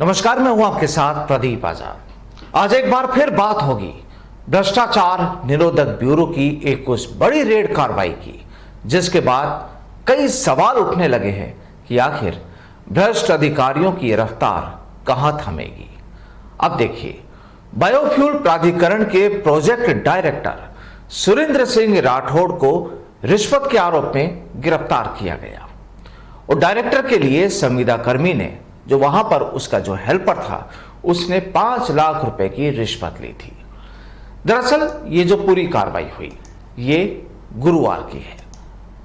नमस्कार, मैं हूं आपके साथ प्रदीप आजाद। आज एक बार फिर बात होगी भ्रष्टाचार निरोधक ब्यूरो की एक कुछ बड़ी रेड कार्रवाई की, जिसके बाद कई सवाल उठने लगे हैं कि आखिर भ्रष्ट अधिकारियों की रफ्तार कहां थमेगी। अब देखिए, बायोफ्यूल प्राधिकरण के प्रोजेक्ट डायरेक्टर सुरेंद्र सिंह राठौड़ को रिश्वत के आरोप में गिरफ्तार किया गया और डायरेक्टर के लिए संविदा कर्मी ने, जो वहां पर उसका जो हेल्पर था, उसने 5 लाख रुपए की रिश्वत ली थी। दरअसल ये जो पूरी कार्रवाई हुई ये गुरुवार की है।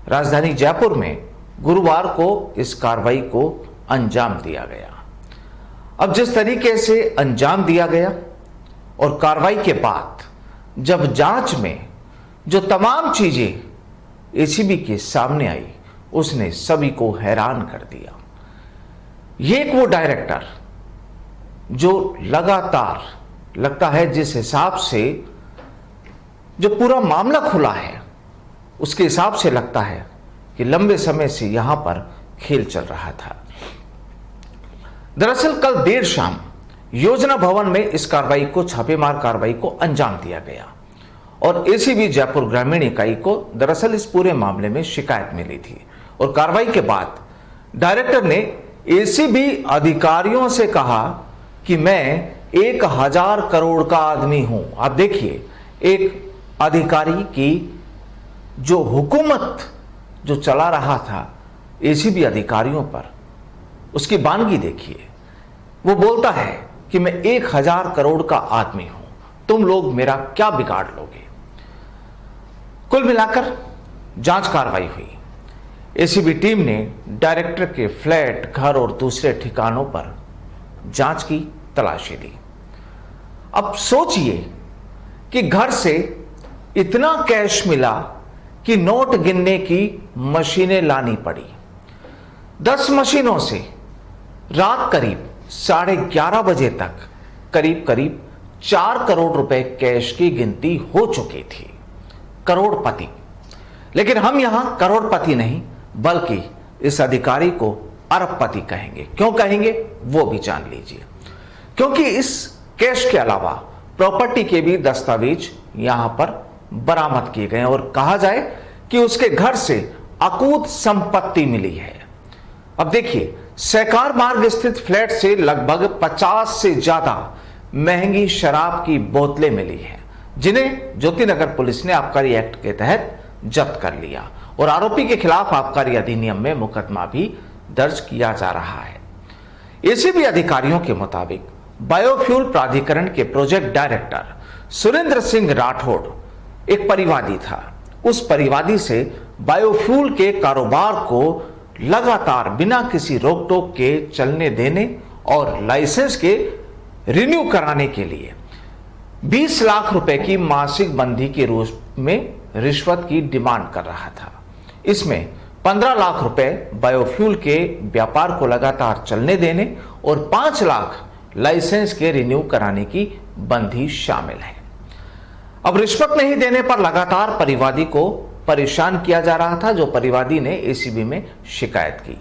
राजधानी जयपुर में गुरुवार को इस कार्रवाई को अंजाम दिया गया। अब जिस तरीके से अंजाम दिया गया और कार्रवाई के बाद जब जांच में जो तमाम चीजें एसीबी के सामने आई, उसने सभी को हैरान कर दिया। ये एक वो डायरेक्टर जो लगातार लगता है, जिस हिसाब से जो पूरा मामला खुला है उसके हिसाब से लगता है कि लंबे समय से यहां पर खेल चल रहा था। दरअसल कल देर शाम योजना भवन में इस कार्रवाई को, छापेमार कार्रवाई को अंजाम दिया गया और एसीबी जयपुर ग्रामीण इकाई को दरअसल इस पूरे मामले में शिकायत मिली थी और कार्रवाई के बाद डायरेक्टर ने एसीबी अधिकारियों से कहा कि मैं 1000 करोड़ का आदमी हूं। आप देखिए, एक अधिकारी की जो हुकूमत जो चला रहा था एसीबी अधिकारियों पर, उसकी बानगी देखिए। वो बोलता है कि मैं 1000 करोड़ का आदमी हूं, तुम लोग मेरा क्या बिगाड़ लोगे। कुल मिलाकर जांच कार्रवाई हुई। एसीबी टीम ने डायरेक्टर के फ्लैट, घर और दूसरे ठिकानों पर जांच की, तलाशी दी। अब सोचिए कि घर से इतना कैश मिला कि नोट गिनने की मशीनें लानी पड़ी। 10 मशीनों से रात करीब 11:30 बजे तक करीब करीब 4 करोड़ रुपए कैश की गिनती हो चुकी थी। करोड़पति। लेकिन हम यहां करोड़पति नहीं बल्कि इस अधिकारी को अरबपति कहेंगे। क्यों कहेंगे वो भी जान लीजिए। क्योंकि इस कैश के अलावा प्रॉपर्टी के भी दस्तावेज यहां पर बरामद किए गए और कहा जाए कि उसके घर से अकूत संपत्ति मिली है। अब देखिए, सहकार मार्ग स्थित फ्लैट से लगभग 50 से ज्यादा महंगी शराब की बोतलें मिली हैं, जिन्हें ज्योतिनगर पुलिस ने आबकारी एक्ट के तहत जब्त कर लिया और आरोपी के खिलाफ आबकारी अधिनियम में मुकदमा भी दर्ज किया जा रहा है। एसीबी अधिकारियों के मुताबिक बायोफ्यूल प्राधिकरण के प्रोजेक्ट डायरेक्टर सुरेंद्र सिंह राठौड़ एक परिवादी था। उस परिवादी से बायोफ्यूल के कारोबार को लगातार बिना किसी रोक टोक के चलने देने और लाइसेंस के रिन्यू कराने के लिए 20 लाख रुपए की मासिक बंदी के रूप में रिश्वत की डिमांड कर रहा था। इसमें 15 लाख रुपए बायोफ्यूल के व्यापार को लगातार चलने देने और 5 लाख लाइसेंस के रिन्यू कराने की बंदी शामिल है। अब रिश्वत नहीं देने पर लगातार परिवादी को परेशान किया जा रहा था, जो परिवादी ने एसीबी में शिकायत की।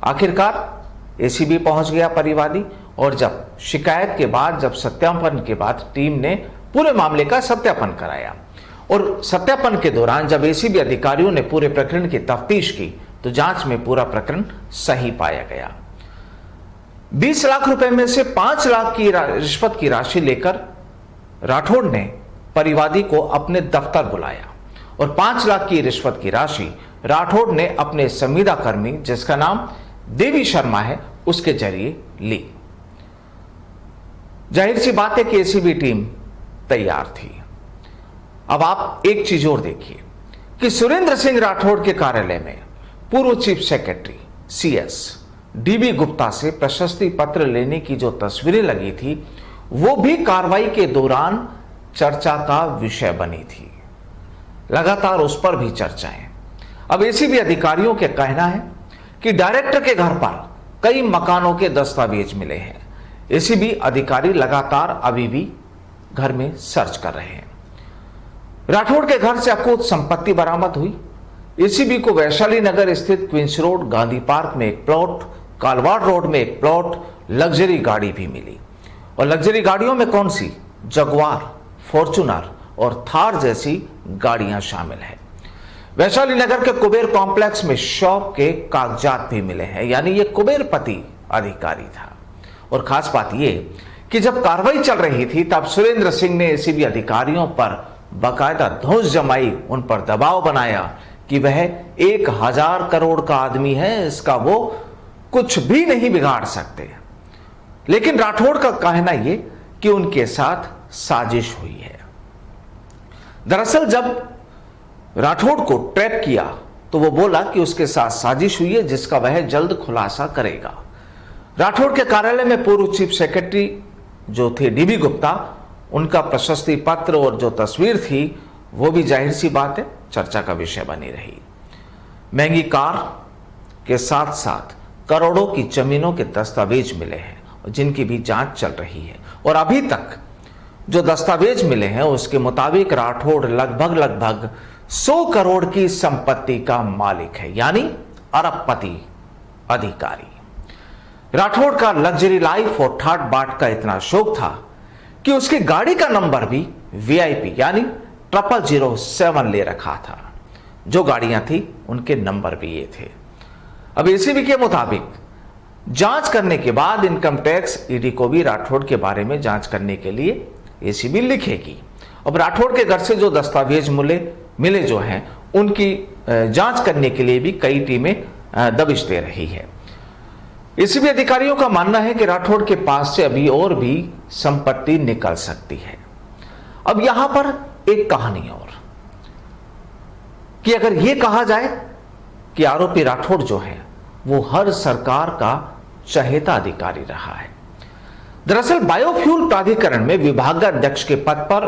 आखिरकार एसीबी पहुंच गया परिवादी और जब शिकायत के बाद, जब सत्यापन के बाद टीम ने पूरे मामले का सत्यापन कराया और सत्यापन के दौरान जब एसीबी अधिकारियों ने पूरे प्रकरण की तफ्तीश की तो जांच में पूरा प्रकरण सही पाया गया। 20 लाख रुपए में से 5 लाख की रिश्वत की राशि लेकर राठौड़ ने परिवादी को अपने दफ्तर बुलाया और 5 लाख की रिश्वत की राशि राठौड़ ने अपने संविदा कर्मी, जिसका नाम देवी शर्मा है, उसके जरिए ली। जाहिर सी बात है कि एसीबी टीम तैयार थी। अब आप एक चीज और देखिए कि सुरेंद्र सिंह राठौड़ के कार्यालय में पूर्व chief secretary CS dB Gupta से प्रशस्ति पत्र लेने की जो तस्वीरें लगी थी, वो भी कार्रवाई के दौरान चर्चा का विषय बनी थी। लगातार उस पर भी चर्चाएं। अब एसीबी अधिकारियों के कहना है कि डायरेक्टर के घर पर कई मकानों के दस्तावेज मिले हैं। एसीबी अधिकारी लगातार अभी भी घर में सर्च कर रहे हैं। राठौड़ के घर से अकूत संपत्ति बरामद हुई। एसीबी को वैशाली नगर स्थित क्वींस रोड, गांधी पार्क में एक प्लॉट, कालवाड़ रोड में एक प्लॉट, लग्जरी गाड़ी भी मिली। और लग्जरी गाड़ियों में कौन सी? जगुआर, फॉर्च्यूनर और थार जैसी गाड़ियां शामिल हैं। वैशाली नगर के कुबेर कॉम्प्लेक्स में शॉप के कागजात भी मिले हैं, यानी ये कुबेरपति अधिकारी था। और खास बात यह कि जब कार्रवाई चल रही थी तब सुरेंद्र सिंह ने एसीबी अधिकारियों पर बाकायदा धौंस जमाई, उन पर दबाव बनाया कि वह 1000 करोड़ का आदमी है, इसका वो कुछ भी नहीं बिगाड़ सकते। लेकिन राठौड़ का कहना यह कि उनके साथ साजिश हुई है। दरअसल जब राठौड़ को ट्रैप किया तो वो बोला कि उसके साथ साजिश हुई है जिसका वह जल्द खुलासा करेगा। राठौड़ के कार्यालय में पूर्व चीफ सेक्रेटरी जो थे डीबी गुप्ता, उनका प्रशस्ति पत्र और जो तस्वीर थी वो भी जाहिर सी बात है चर्चा का विषय बनी रही। महंगी कार के साथ साथ करोड़ों की जमीनों के दस्तावेज मिले हैं जिनकी भी जांच चल रही है। और अभी तक जो दस्तावेज मिले हैं उसके मुताबिक राठौड़ लगभग 100 करोड़ की संपत्ति का मालिक है, यानी अरबपति अधिकारी। राठौड़ का लग्जरी लाइफ और ठाट बाट का इतना शौक था कि उसकी गाड़ी का नंबर भी VIP यानी 0007 ले रखा था। जो गाड़ियां थी उनके नंबर भी ये थे। अब एसीबी के मुताबिक जांच करने के बाद इनकम टैक्स ईडी को भी राठौड़ के बारे में जांच करने के लिए एसीबी लिखेगी। अब राठौड़ के घर से जो दस्तावेज मिले जो हैं उनकी जांच करने के लिए भी कई टीमें दबिश दे रही है। एसीबी अधिकारियों का मानना है कि राठौड़ के पास से अभी और भी संपत्ति निकल सकती है। अब यहां पर एक कहानी और कि अगर यह कहा जाए कि आरोपी राठौड़ जो है वो हर सरकार का चहेता अधिकारी रहा है। दरअसल बायोफ्यूल प्राधिकरण में विभागाध्यक्ष के पद पर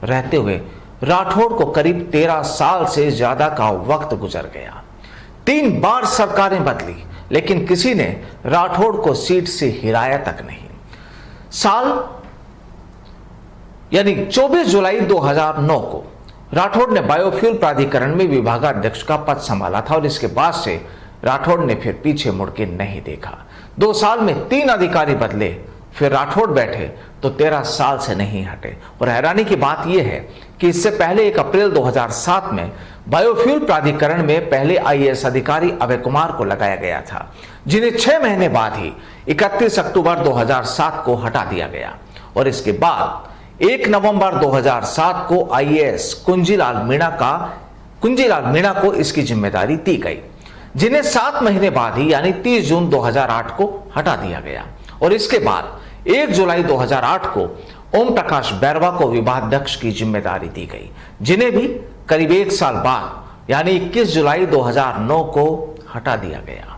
रहते हुए राठौड़ को करीब 13 साल से ज्यादा का वक्त गुजर गया। 3 बार सरकारें बदली लेकिन किसी ने राठौड़ को सीट से हिलाया तक नहीं। साल यानी 24 जुलाई 2009 को राठौड़ ने बायोफ्यूल प्राधिकरण में विभागाध्यक्ष का पद संभाला था और इसके बाद से राठौड़ ने फिर पीछे मुड़ के नहीं देखा। 2 साल में 3 अधिकारी बदले, फिर राठौड़ बैठे तो 13 साल से नहीं हटे। और हैरानी की बात यह है कि इससे पहले 1 अप्रैल 2007 में बायोफ्यूल प्राधिकरण में पहले IAS अधिकारी अभय कुमार को लगाया गया था, जिन्हें 6 महीने बाद ही 31 अक्टूबर 2007 को हटा दिया गया। और इसके बाद 1 नवंबर 2007 को IAS कुंजीलाल मीणा को इसकी जिम्मेदारी दी गई, जिन्हें 7 महीने बाद ही यानी 30 जून 2008 को हटा दिया गया। और इसके बाद 1 जुलाई 2008 को ओम प्रकाश बैरवा को विभागाध्यक्ष की जिम्मेदारी दी गई, जिन्हें भी करीब 1 साल बाद यानी 21 जुलाई 2009 को हटा दिया गया।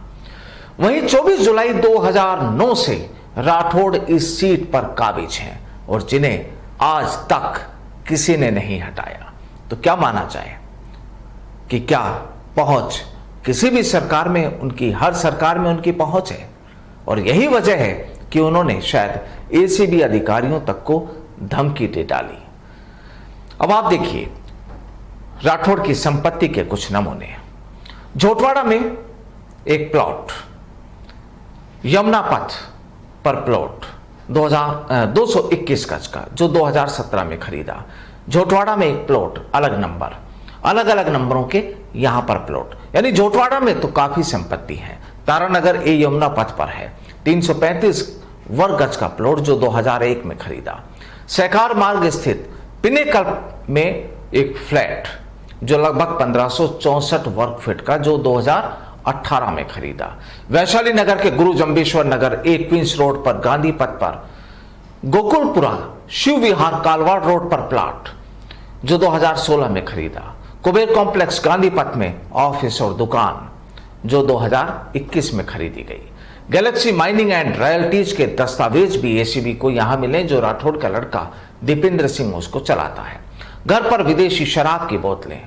वहीं 24 जुलाई 2009 से राठौड़ इस सीट पर काबिज हैं और जिन्हें आज तक किसी ने नहीं हटाया। तो क्या माना जाए कि क्या पहुंच किसी भी सरकार में उनकी, हर सरकार में उनकी पहुंच है। और यही वजह है कि उन्होंने शायद एसीबी अधिकारियों तक को धमकी दे डाली। अब आप देखिए राठौड़ की संपत्ति के कुछ नमूने। झोटवाड़ा में एक प्लॉट, यमुना पथ पर प्लॉट 221 गज का जो 2017 में खरीदा। झोटवाड़ा में एक प्लॉट, अलग नंबर, अलग अलग नंबरों के यहां पर प्लॉट, यानी झोटवाड़ा में तो काफी संपत्ति है। तारानगर ए यमुना पथ पर है 335 वर्ग गज का प्लॉट जो 2001 में खरीदा। सहकार मार्ग स्थित पिनेकल में एक फ्लैट जो लगभग 1564 वर्ग फीट का जो 2018 में खरीदा। वैशाली नगर के गुरु जंबेश्वर नगर ए क्वींस रोड पर गांधी पथ पर गोकुलपुरा शिव विहार कालवाड़ रोड पर प्लाट जो 2016 में खरीदा। कुबेर कॉम्प्लेक्स गांधी पथ में ऑफिस और दुकान जो 2021 में खरीदी गई। गैलेक्सी माइनिंग एंड रॉयल्टीज के दस्तावेज भी एसीबी को यहां मिले जो राठौड़ का लड़का दीपेंद्र सिंह उसको चलाता है। घर पर विदेशी शराब की बोतलें।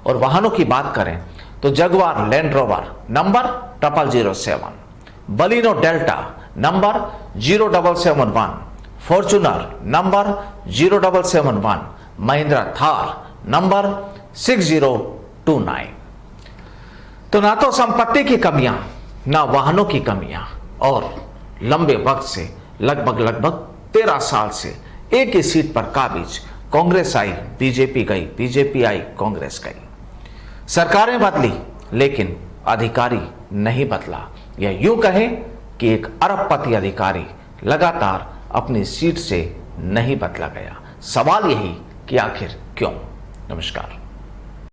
और वाहनों की बात करें तो Jaguar land rover number 0007, Baleno delta number 0771, Fortuner number 0771, Mahindra Thar number 6029। तो ना तो संपत्ति की कमियां, ना वाहनों की कमियां और लंबे वक्त से लगभग 13 साल से एक ही सीट पर काबिज कांग्रेस आई, बीजेपी गई, बीजेपी आई, कांग्रेस गई। सरकारें बदली लेकिन अधिकारी नहीं बदला, या यूं कहें कि एक अरबपति अधिकारी लगातार अपनी सीट से नहीं बदला गया। सवाल यही कि आखिर क्यों? नमस्कार।